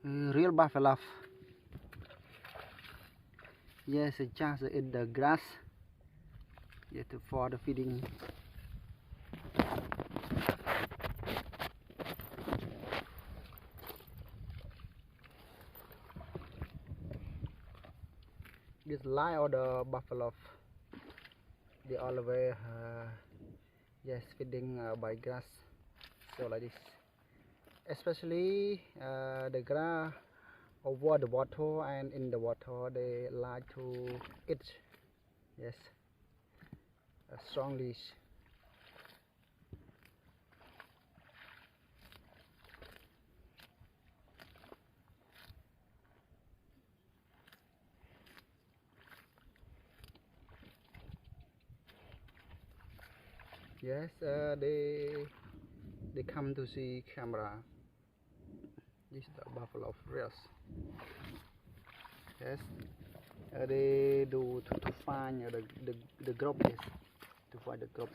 real buffalo. Yes, just in the grass. Yes, for the feeding. This line of the buffalo, they always yes feeding by grass. So like this, especially the grass over the water and in the water, they like to eat. Yes, a strong leash. Yes, they come to see camera. This is the buffalo reals. Yes, they do to find the group. Yes, to find the group.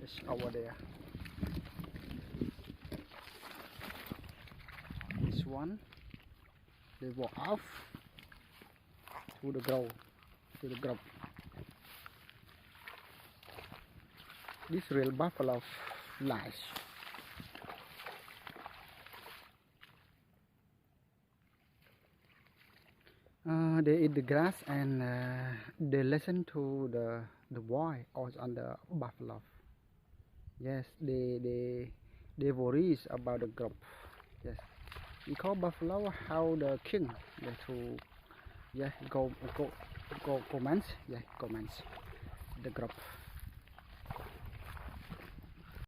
It's over there. This one, they walk off to the group. This real buffalo flies. They eat the grass and they listen to the voice on the buffalo. Yes, they worries about the group. Yes, we call buffalo how the king to yes commands. Yes, commands the group.